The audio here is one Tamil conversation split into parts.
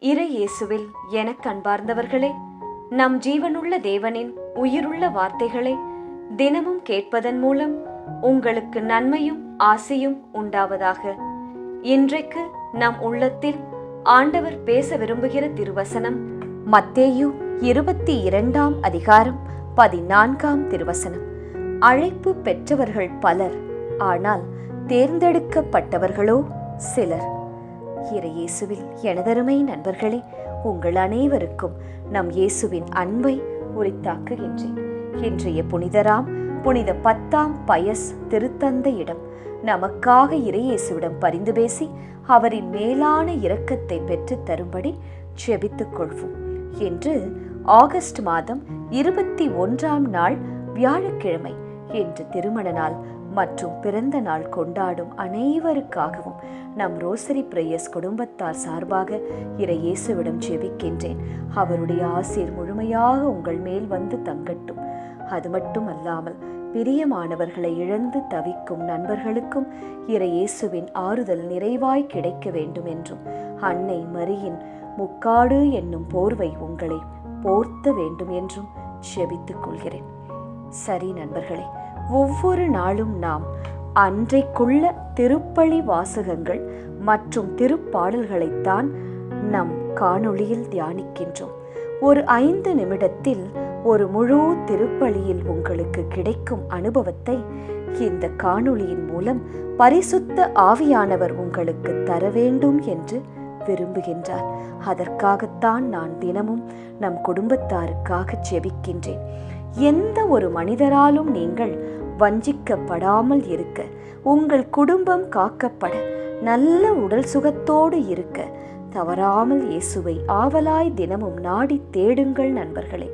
இறை இயேசுவில் எனக் அன்பார்ந்தவர்களே, நம் ஜீவனுள்ள தேவனின் உயிருள்ள வார்த்தைகளை தினமும் கேட்பதன் மூலம் உங்களுக்கு நன்மையும் ஆசையும் உண்டாவதாக. இன்றைக்கு நம் உள்ளத்தில் ஆண்டவர் பேச விரும்புகிற திருவசனம் மத்தேயு 22ஆம் அதிகாரம் 14ஆம் திருவசனம். அழைப்பு பெற்றவர்கள் பலர், ஆனால் தேர்ந்தெடுக்கப்பட்டவர்களோ சிலர். இறை இயேசுவில் எனதருமை நண்பர்களே, உங்கள் அனைவருக்கும் நம் இயேசுவின் அன்பை உரித்தாக்குகின்றேன். இன்றைய புனிதராம் புனித 10ஆம் பயஸ் திருத்தந்தையிடம் நமக்காக இறை இயேசுவிடம் பரிந்து பேசி அவரின் மேலான இரக்கத்தை பெற்று தரும்படி ஜெபித்துக் கொள்வோம். இன்று ஆகஸ்ட் மாதம் 21ஆம் நாள் வியாழக்கிழமை. இன்று திருமண நாள் மற்றும் பிறந்த நாள் கொண்டாடும் அனைவருக்காகவும் நம் ரோசரி பிரேயர்ஸ் குடும்பத்தார் சார்பாக இறை இயேசுவிடம் ஜெபிக்கின்றேன். அவருடைய ஆசீர் முழுமையாக உங்கள் மேல் வந்து தங்கட்டும். அது மட்டும் அல்லாமல் பிரியமானவர்களை இழந்து தவிக்கும் நண்பர்களுக்கும் இறை இயேசுவின் ஆறுதல் நிறைவாய் கிடைக்க வேண்டும் என்றும், அன்னை மரியின் முக்காடு என்னும் போர்வை உங்களை போர்த்த வேண்டும் என்றும் ஜெபித்துக் கொள்கிறேன். சரி நண்பர்களே, ஒவ்வொரு நாளும் நாம் அன்றைக்குள்ள திருப்பலி வாசகங்கள் மற்றும் திருப்பாடல்களைத்தான் நம் காணொளியில் தியானிக்கின்றோம். ஒரு 5 நிமிடத்தில் ஒரு முழு திருப்பலியில் உங்களுக்கு கிடைக்கும் அனுபவத்தை இந்த காணொளியின் மூலம் பரிசுத்த ஆவியானவர் உங்களுக்கு தர வேண்டும் என்று விரும்புகின்றார். அதற்காகத்தான் நான் தினமும் நம் குடும்பத்தாருக்காக ஜெபிக்கின்றேன். எந்த ஒரு மனிதராலும் நீங்கள் வஞ்சிக்கப்படாமல் இருக்க, உங்கள் குடும்பம் காக்கப்பட, நல்ல உடல் சுகத்தோடு இருக்க தவறாமல் இயேசுவை ஆவலாய் தினமும் நாடி தேடுங்கள் நண்பர்களே.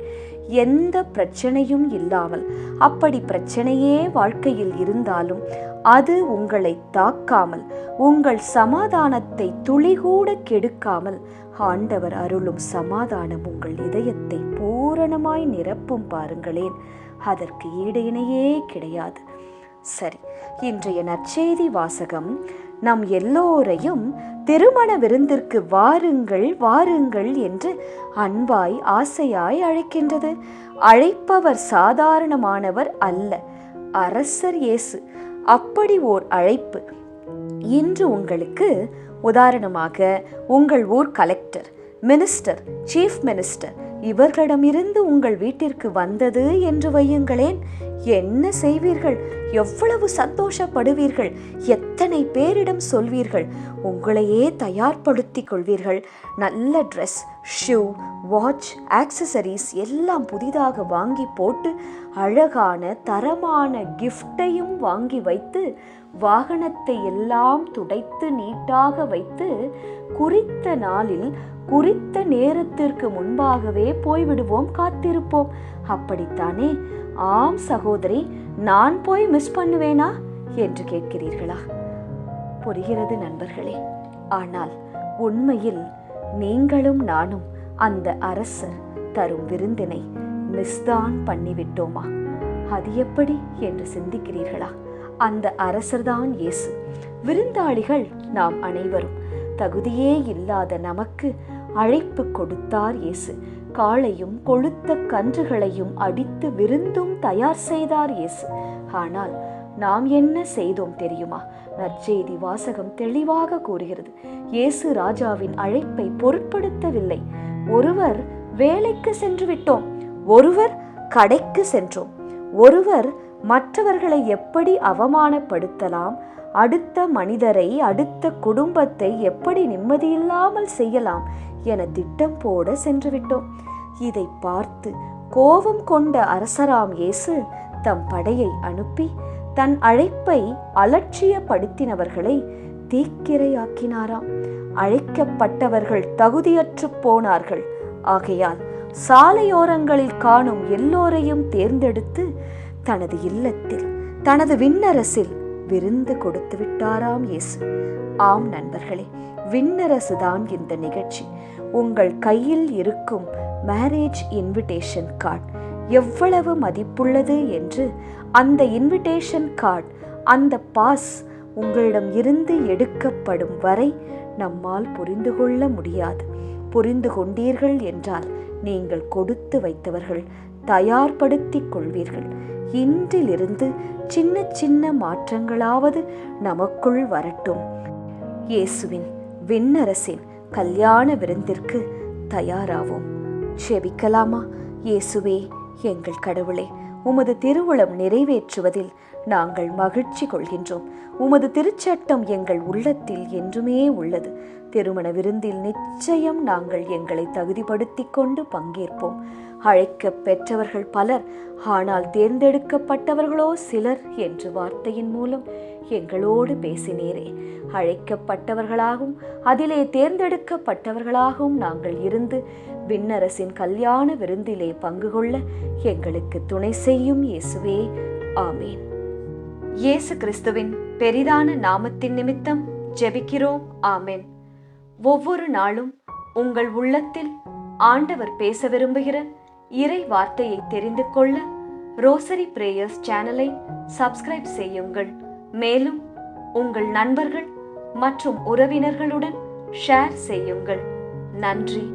எந்த பிரச்சனையும் இல்லாமல், அப்படி பிரச்சனையே வாழ்க்கையில் இருந்தாலும் அது உங்களை தாக்காமல், உங்கள் சமாதானத்தை துளிகூட கெடுக்காமல் ஆண்டவர் அருளும் சமாதானம் உங்கள் இதயத்தை பூரணமாய் நிரப்பும் பாருங்களேன். அதற்கு ஈடு இணையே கிடையாது. சரி, இன்றைய நற்செய்தி வாசகம் நம் எல்லோரையும் திருமண விருந்திற்கு வாருங்கள் வாருங்கள் என்று அன்பாய் ஆசையாய் அழைக்கின்றது. அழைப்பவர் சாதாரணமானவர் அல்ல, அரசர் இயேசு. அப்படி ஓர் அழைப்பு இன்று உங்களுக்கு, உதாரணமாக உங்கள் ஊர் கலெக்டர், மினிஸ்டர், சீஃப் மினிஸ்டர் இவர்களிடமிருந்து உங்கள் வீட்டிற்கு வந்தது என்று வையுங்களேன். என்ன செய்வீர்கள்? எவ்வளவு சந்தோஷப்படுவீர்கள்? எத்தனை பேரிடம் சொல்வீர்கள்? உங்களையே தயார்படுத்திக் கொள்வீர்கள். நல்ல ட்ரெஸ், ஷூ, வாட்ச், ஆக்சசரிஸ் எல்லாம் புதிதாக வாங்கி போட்டு, அழகான தரமான கிஃப்டையும் வாங்கி வைத்து, வாகனத்தை எல்லாம் துடைத்து நீட்டாக வைத்து, குறித்த நாளில் குறித்த நேரத்திற்கு முன்பாகவே போய்விடுவோம், காத்திருப்போம். அப்படித்தானே? ஆம் சகோதரி, நான் போய் மிஸ் பண்ணுவேனா என்று கேட்கிறீர்களா? புரிகிறது நண்பர்களே. ஆனால் உண்மையில் நீங்களும் நானும் அந்த அரசர் தரும் விருந்தினை மிஸ்தான் பண்ணிவிட்டோமா? அது எப்படி என்று சிந்திக்கிறீர்களா? அந்த அரசர்தான் இயேசு. விருந்தாளிகள் நாம் அனைவரும். தகுதியே இல்லாத நமக்கு அழைப்பு கொடுத்தார் இயேசு. காளையும் கொழுத்த கன்றுகளையும் அடித்து விருந்தும் தயார் செய்தார் இயேசு. ஆனால் நாம் என்ன செய்தோம் தெரியுமா? நற்செய்தி வாசகம் தெளிவாக கூறுகிறது. இயேசு ராஜாவின் அழைப்பை பொருட்படுத்தவில்லை. ஒருவர் வேலைக்கு சென்று விட்டோம், ஒருவர் கடைக்கு சென்றோம், ஒருவர் மற்றவர்களை எப்படி அவமானப்படுத்தலாம், அடுத்த மனிதரை, அடுத்த குடும்பத்தை எப்படி நிம்மதியில்லாமல் செய்யலாம் என திட்டம் போட சென்று விட்டோம். இதை பார்த்து கோபம் கொண்ட அரசராம் இயேசு தம் படையை அனுப்பி தன் அழைப்பை அலட்சியப்படுத்தினவர்களை தீக்கிரையாக்கினாராம். அழைக்கப்பட்டவர்கள் தகுதியற்று போனார்கள். ஆகையால் சாலையோரங்களில் காணும் எல்லோரையும் தேர்ந்தெடுத்து தனது இல்லத்தில், தனது விண்ணரசில் விருந்து கொடுத்து விட்டாராம் இயேசு. ஆம் நண்பர்களே, விண்ணரசுதான் இந்த நிகழ்ச்சி. உங்கள் கையில் இருக்கும் மேரேஜ் இன்விடேஷன் கார்டு எவ்வளவு மதிப்புள்ளது என்று அந்த இன்விடேஷன் கார்டு, அந்த பாஸ் உங்களிடம் இருந்து எடுக்கப்படும் வரை நம்மால் புரிந்து கொள்ள முடியாது. புரிந்து கொண்டீர்கள் என்றால் நீங்கள் கொடுத்து வைத்தவர்கள், தயார்படுத்திக் கொள்வீர்கள். இன்றிலிருந்து சின்ன சின்ன மாற்றங்களாவது நமக்குள் வரட்டும். இயேசுவின் விண்ணரசின் கல்யாண விருந்திற்கு தயாராவோம். செபிக்கலாமா? இயேசுவே, எங்கள் கடவுளே, உமது திருவுளம் நிறைவேற்றுவதில் நாங்கள் மகிழ்ச்சி கொள்கின்றோம். உமது திருச்சட்டம் எங்கள் உள்ளத்தில் என்றுமே உள்ளது. திருமண விருந்தில் நிச்சயம் நாங்கள் எங்களை தகுதிப்படுத்தி கொண்டு பங்கேற்போம். அழைக்க பெற்றவர்கள் பலர், ஆனால் தேர்ந்தெடுக்கப்பட்டவர்களோ சிலர் என்று வார்த்தையின் மூலம் எங்களோடு பேசினீரே. அழைக்கப்பட்டவர்களாகவும் அதிலே தேர்ந்தெடுக்கப்பட்டவர்களாகவும் நாங்கள் இருந்து விண்ணரசின் கல்யாண விருந்திலே பங்கு கொள்ள எங்களுக்கு துணை செய்யும் இயேசுவே. ஆமேன். இயேசு கிறிஸ்துவின் பெரிதான நாமத்தின் நிமித்தம் ஜெபிக்கிறோம். ஆமேன். ஒவ்வொரு நாளும் உங்கள் உள்ளத்தில் ஆண்டவர் பேச விரும்புகிற இறை வார்த்தையை தெரிந்து கொள்ள ரோசரி பிரேயர்ஸ் சேனலை சப்ஸ்கிரைப் செய்யுங்கள். மேலும் உங்கள் நண்பர்கள் மற்றும் உறவினர்களுடன் ஷேர் செய்யுங்கள். நன்றி.